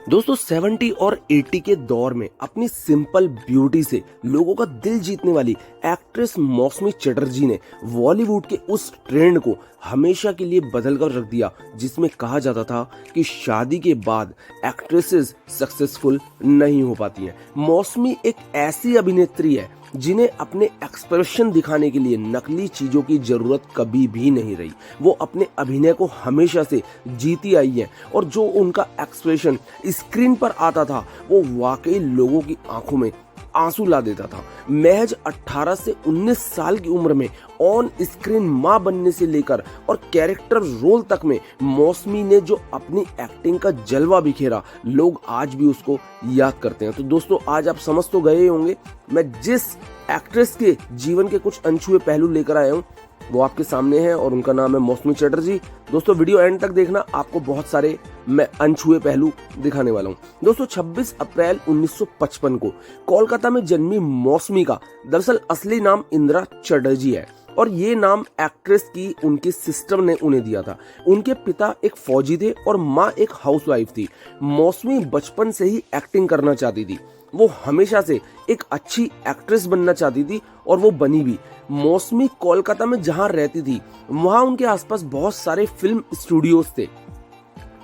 दोस्तों 70 और 80 के दौर में अपनी सिंपल ब्यूटी से लोगों का दिल जीतने वाली एक्ट्रेस मौसमी चटर्जी ने बॉलीवुड के उस ट्रेंड को हमेशा के लिए बदल कर रख दिया जिसमें कहा जाता था कि शादी के बाद एक्ट्रेसेस सक्सेसफुल नहीं हो पाती हैं। मौसमी एक ऐसी अभिनेत्री है जिन्हें अपने एक्सप्रेशन दिखाने के लिए नकली चीजों की जरूरत कभी भी नहीं रही। वो अपने अभिनय को हमेशा से जीती आई है और जो उनका एक्सप्रेशन स्क्रीन पर आता था वो वाकई लोगों की आंखों में आंसू ला देता था। महज 18 से 19 साल की उम्र में ऑन स्क्रीन मां बनने से लेकर और कैरेक्टर रोल तक में मौसमी ने जो अपनी एक्टिंग का जलवा बिखेरा, लोग आज भी उसको याद करते हैं। तो दोस्तों आज आप समझ तो गए होंगे मैं जिस एक्ट्रेस के जीवन के कुछ अनछुए पहलू लेकर आया हूं वो आपके सामने है और उनका नाम है मौसमी चटर्जी। दोस्तों वीडियो एंड तक देखना, आपको बहुत सारे मैं अनछुए पहलू दिखाने वाला हूं। दोस्तों 26 अप्रैल 1955 को कोलकाता में जन्मी मौसमी का दरअसल असली नाम इंदिरा चटर्जी है और ये नाम एक्ट्रेस की उनके सिस्टर ने उन्हें दिया था। उनके पिता एक फौजी थे और माँ एक हाउसवाइफ थी। मौसमी बचपन से ही एक्टिंग करना चाहती थी। वो हमेशा से एक अच्छी एक्ट्रेस बनना चाहती थी और वो बनी भी। मौसमी कोलकाता में जहां रहती थी वहां उनके आसपास बहुत सारे फिल्म स्टूडियोज थे।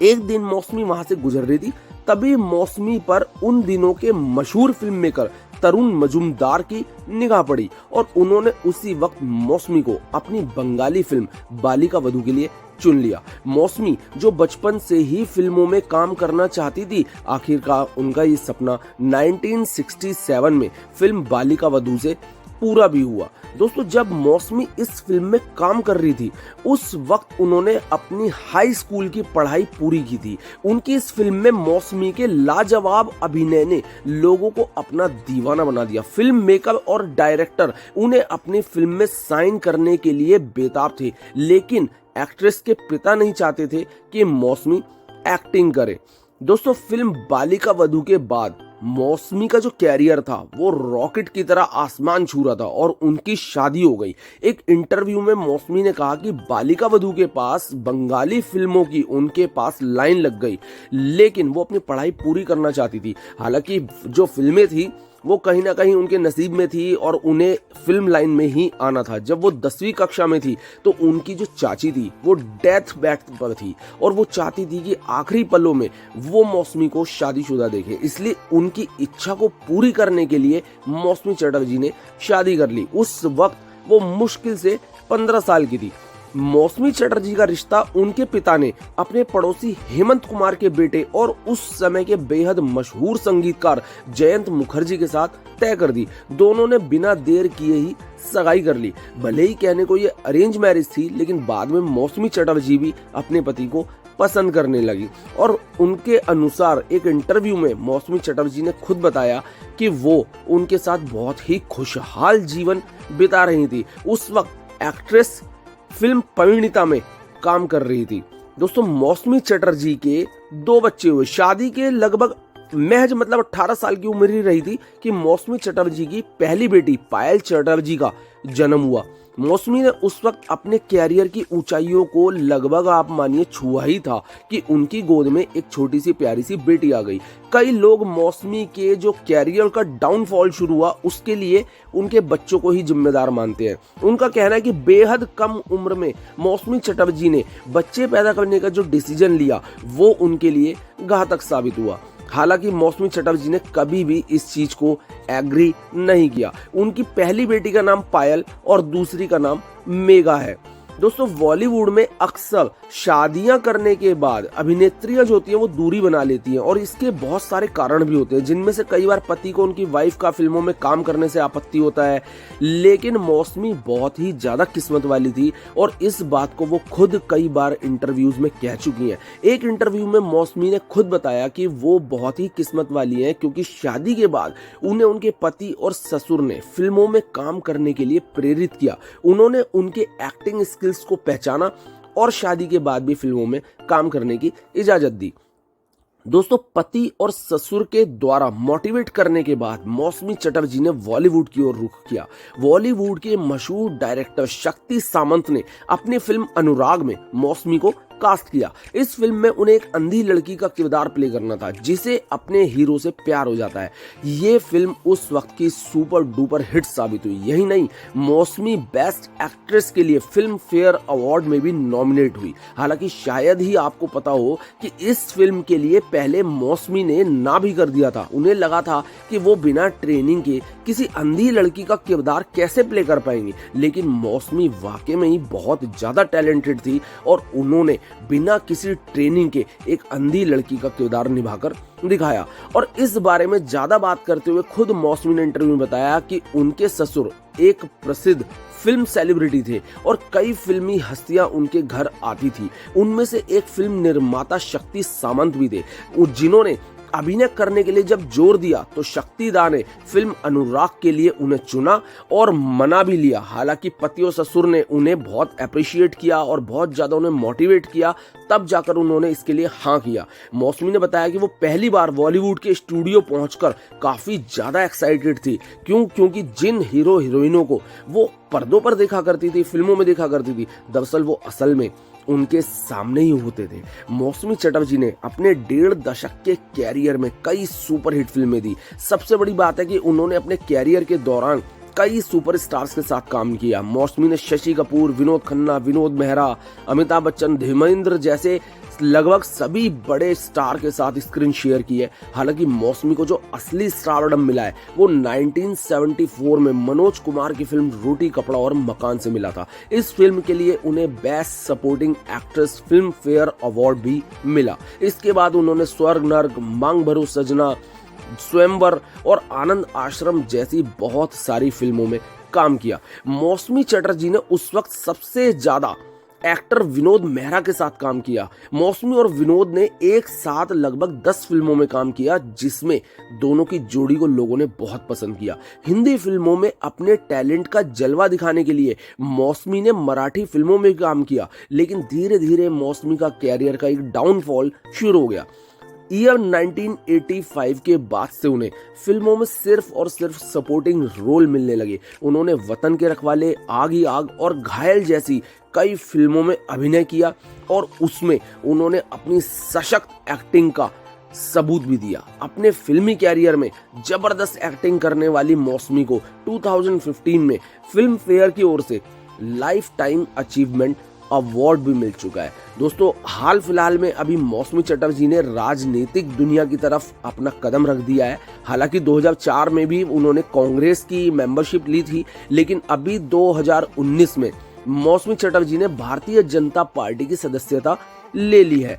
एक दिन मौसमी वहां से गुजर रही थी, तभी मौसमी पर उन दिनों के मशहूर फिल्म मेकर तरुण मजूमदार की निगाह पड़ी और उन्होंने उसी वक्त मौसमी को अपनी बंगाली फिल्म बालिका वधू के लिए चुन लिया। मौसमी जो बचपन से ही फिल्मों में काम करना चाहती थी, आखिरकार उनका ये सपना 1967 में फिल्म बालिका वधू से पूरा भी हुआ। दोस्तों जब मौसमी इस फिल्म में काम कर रही थी उस वक्त उन्होंने अपनी हाई स्कूल की पढ़ाई पूरी की थी। उनकी इस फिल्म में मौसमी के लाजवाब अभिनय ने लोगों को अपना दीवाना बना दिया। फिल्म मेकर और डायरेक्टर उन्हें अपनी फिल्म में साइन करने के लिए बेताब थे, लेकिन एक्ट्रेस के पिता नहीं चाहते थे कि मौसमी एक्टिंग करे। दोस्तों फिल्म बालिका वधू के बाद मौसमी का जो कैरियर था वो रॉकेट की तरह आसमान छू रहा था और उनकी शादी हो गई। एक इंटरव्यू में मौसमी ने कहा कि बालिका वधू के पास बंगाली फिल्मों की उनके पास लाइन लग गई, लेकिन वो अपनी पढ़ाई पूरी करना चाहती थी। हालांकि जो फिल्में थी वो कहीं ना कहीं उनके नसीब में थी और उन्हें फिल्म लाइन में ही आना था। जब वो 10वीं कक्षा में थी तो उनकी जो चाची थी वो डेथ बेड पर थी और वो चाहती थी कि आखिरी पलों में वो मौसमी को शादीशुदा देखे। इसलिए उनकी इच्छा को पूरी करने के लिए मौसमी चटर्जी ने शादी कर ली। उस वक्त वो मुश्किल से 15 साल की थी। मौसमी चटर्जी का रिश्ता उनके पिता ने अपने पड़ोसी हेमंत कुमार के बेटे और उस समय के बेहद मशहूर संगीतकार जयंत मुखर्जी के साथ तय कर दी। दोनों ने बिना देर किए ही सगाई कर ली। भले ही कहने को ये अरेंज मैरिज थी, लेकिन बाद में मौसमी चटर्जी भी अपने पति को पसंद करने लगी और उनके अनुसार एक इंटरव्यू में मौसमी चटर्जी ने खुद बताया कि वो उनके साथ बहुत ही खुशहाल जीवन बिता रही थी। उस वक्त एक्ट्रेस फिल्म परिणीता में काम कर रही थी। दोस्तों मौसमी चटर्जी के 2 बच्चे हुए। शादी के लगभग महज 18 साल की उम्र ही रही थी कि मौसमी चटर्जी की पहली बेटी पायल चटर्जी का जन्म हुआ। मौसमी ने उस वक्त अपने कैरियर की ऊंचाइयों को लगभग आप मानिए छुआ ही था कि उनकी गोद में एक छोटी सी प्यारी सी बेटी आ गई। कई लोग मौसमी के जो कैरियर का डाउनफॉल शुरू हुआ उसके लिए उनके बच्चों को ही जिम्मेदार मानते हैं। उनका कहना है कि बेहद कम उम्र में मौसमी चटर्जी ने बच्चे पैदा करने का जो डिसीजन लिया वो उनके लिए घातक साबित हुआ। हालांकि मौसमी चटर्जी ने कभी भी इस चीज को एग्री नहीं किया। उनकी पहली बेटी का नाम पायल और दूसरी का नाम मेगा है। दोस्तों बॉलीवुड में अक्सर शादियां करने के बाद अभिनेत्रियां जो होती हैं वो दूरी बना लेती हैं और इसके बहुत सारे कारण भी होते हैं, जिनमें से कई बार पति को उनकी वाइफ का फिल्मों में काम करने से आपत्ति होता है। लेकिन मौसमी बहुत ही ज्यादा किस्मत वाली थी और इस बात को वो खुद कई बार इंटरव्यूज में कह चुकी हैं। एक इंटरव्यू में मौसमी ने खुद बताया कि वो बहुत ही किस्मत वाली हैं क्योंकि शादी के बाद उन्हें उनके पति और ससुर ने फिल्मों में काम करने के लिए प्रेरित किया। उन्होंने उनके एक्टिंग स्किल्स को पहचाना और शादी के बाद भी फिल्मों में काम करने की इजाजत दी। दोस्तों पति और ससुर के द्वारा मोटिवेट करने के बाद मौसमी चटर्जी ने बॉलीवुड की ओर रुख किया। बॉलीवुड के मशहूर डायरेक्टर शक्ति सामंत ने अपनी फिल्म अनुराग में मौसमी को कास्ट किया। इस फिल्म में उन्हें एक अंधी लड़की का किरदार प्ले करना था जिसे अपने हीरो से प्यार हो जाता है। ये फिल्म उस वक्त की सुपर डुपर हिट साबित हुई। यही नहीं, मौसमी बेस्ट एक्ट्रेस के लिए फिल्म फेयर अवार्ड में भी नॉमिनेट हुई। हालांकि शायद ही आपको पता हो कि इस फिल्म के लिए पहले मौसमी ने ना भी कर दिया था। उन्हें लगा था कि वो बिना ट्रेनिंग के किसी अंधी लड़की का किरदार कैसे प्ले कर पाएंगी, लेकिन मौसमी वाकई में ही बहुत ज्यादा टैलेंटेड थी और उन्होंने बिना किसी ट्रेनिंग के एक अंधी लड़की का किरदार निभाकर दिखाया। और इस बारे में ज्यादा बात करते हुए खुद मौसमी ने इंटरव्यू में बताया कि उनके ससुर एक प्रसिद्ध फिल्म सेलिब्रिटी थे और कई फिल्मी हस्तियां उनके घर आती थी। उनमें से एक फिल्म निर्माता शक्ति सामंत भी थे, जिन्होंने अभिनय करने के लिए जब जोर दिया तो शक्ति दा ने फिल्म अनुराग के लिए उन्हें चुना और मना भी लिया। हालांकि पति और ससुर ने उन्हें बहुत अप्रिशिएट किया और बहुत ज्यादा उन्हें मोटिवेट किया, तब जाकर उन्होंने इसके लिए हाँ किया। मौसमी ने बताया कि वो पहली बार बॉलीवुड के स्टूडियो पहुंचकर काफी ज्यादा एक्साइटेड थी। क्योंकि जिन हीरो हीरोइनों को वो पर्दों पर देखा करती थी, फिल्मों में देखा करती थी, दरअसल वो असल में उनके सामने ही होते थे। मौसमी चटर्जी ने अपने 1.5 दशक के कैरियर में कई सुपरहिट फिल्में दी। सबसे बड़ी बात है कि उन्होंने अपने कैरियर के दौरान कई सुपरस्टार्स के साथ काम किया। मौसमी ने शशि कपूर, विनोद खन्ना, विनोद मेहरा, अमिताभ बच्चन, धर्मेंद्र जैसे लगभग सभी बड़े स्टार के साथ स्क्रीन शेयर की है। हालांकि मौसमी को जो असली स्टारडम मिला है वो 1974 में मनोज कुमार की फिल्म रोटी कपड़ा और मकान से मिला था। इस फिल्म के लिए उन्हें best supporting actress film fair award भी मिला। इसके बाद उन्होंने स्वर्ग नर्क, मांग भरो सजना, स्वयंवर और आनंद आश्रम जैसी बहुत सारी फिल्मों में काम किया। मौसमी चटर्जी ने उस वक्त सबसे ज्यादा एक्टर विनोद मेहरा के साथ काम किया। मौसमी और विनोद ने एक साथ लगभग 10 फिल्मों में काम किया, जिसमें दोनों की जोड़ी को लोगों ने बहुत पसंद किया। हिंदी फिल्मों में अपने टैलेंट का जलवा दिखाने के लिए मौसमी ने मराठी फिल्मों में काम किया, लेकिन धीरे धीरे मौसमी का कैरियर का एक डाउनफॉल शुरू हो गया। ईयर 1985 के बाद से उन्हें फिल्मों में सिर्फ और सिर्फ सपोर्टिंग रोल मिलने लगे। उन्होंने वतन के रखवाले, आग ही आग और घायल जैसी कई फिल्मों में अभिनय किया और उसमें उन्होंने अपनी सशक्त एक्टिंग का सबूत भी दिया। अपने फिल्मी कैरियर में जबरदस्त एक्टिंग करने वाली मौसमी को 2015 में फिल्म फेयर की ओर से लाइफ टाइम अचीवमेंट अवार्ड भी मिल चुका है। दोस्तों, हाल फिलहाल में अभी मौसमी चटर्जी ने राजनीतिक दुनिया की तरफ अपना कदम रख दिया है। हालांकि 2004 में भी उन्होंने कांग्रेस की मेंबरशिप ली थी, लेकिन अभी 2019 में मौसमी चटर्जी ने भारतीय जनता पार्टी की सदस्यता ले ली है।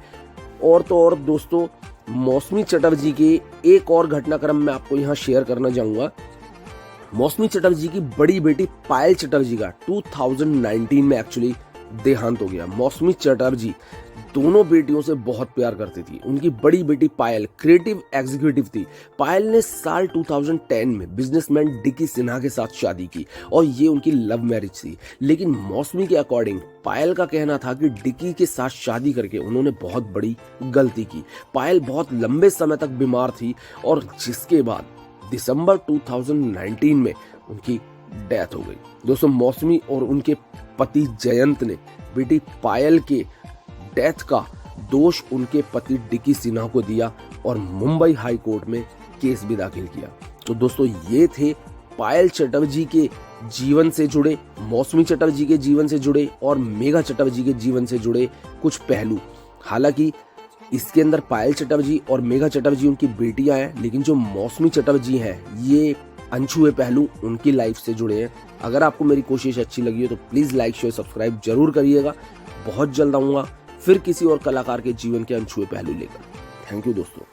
और तो और दोस्तों, मौसमी चटर्जी के एक और घटनाक्रम मैं आपको यहाँ शेयर करना चाहूंगा। मौसमी चटर्जी की बड़ी बेटी पायल चटर्जी का 2019 में एक्चुअली देहांत हो गया। मौसमी चटर्जी दोनों बेटियों से बहुत प्यार करती थी। उनकी बड़ी बेटी पायल क्रिएटिव एग्जीक्यूटिव थी। पायल ने साल 2010 में बिजनेसमैन डिकी सिन्हा के साथ शादी की और ये उनकी लव मैरिज थी। लेकिन मौसमी के अकॉर्डिंग पायल का कहना था कि डिकी के साथ शादी करके उन्होंने बहुत बड़ी गलती की। पायल बहुत लंबे समय तक बीमार थी और जिसके बाद दिसंबर 2019 में उनकी डेथ हो गई। दोस्तों, मौसमी और उनके पति जयंत ने बेटी पायल के डेथ का दोष उनके पति डिकी सिन्हा को दिया और मुंबई हाई कोर्ट में केस भी दाखिल किया। तो दोस्तों, ये थे पायल चटर्जी के जीवन से जुड़े, मौसमी चटर्जी के जीवन से जुड़े और मेघा चटर्जी के जीवन से जुड़े कुछ पहलू। हालांकि इसके अंदर पायल चटर्जी और मेघा चटर्जी उनकी बेटियां हैं, लेकिन जो मौसमी चटर्जी हैं ये अनछुए पहलू उनकी लाइफ से जुड़े हैं। अगर आपको मेरी कोशिश अच्छी लगी हो तो प्लीज़ लाइक शेयर सब्सक्राइब जरूर करिएगा। बहुत जल्द आऊँगा फिर किसी और कलाकार के जीवन के अनछुए पहलू लेकर। थैंक यू दोस्तों।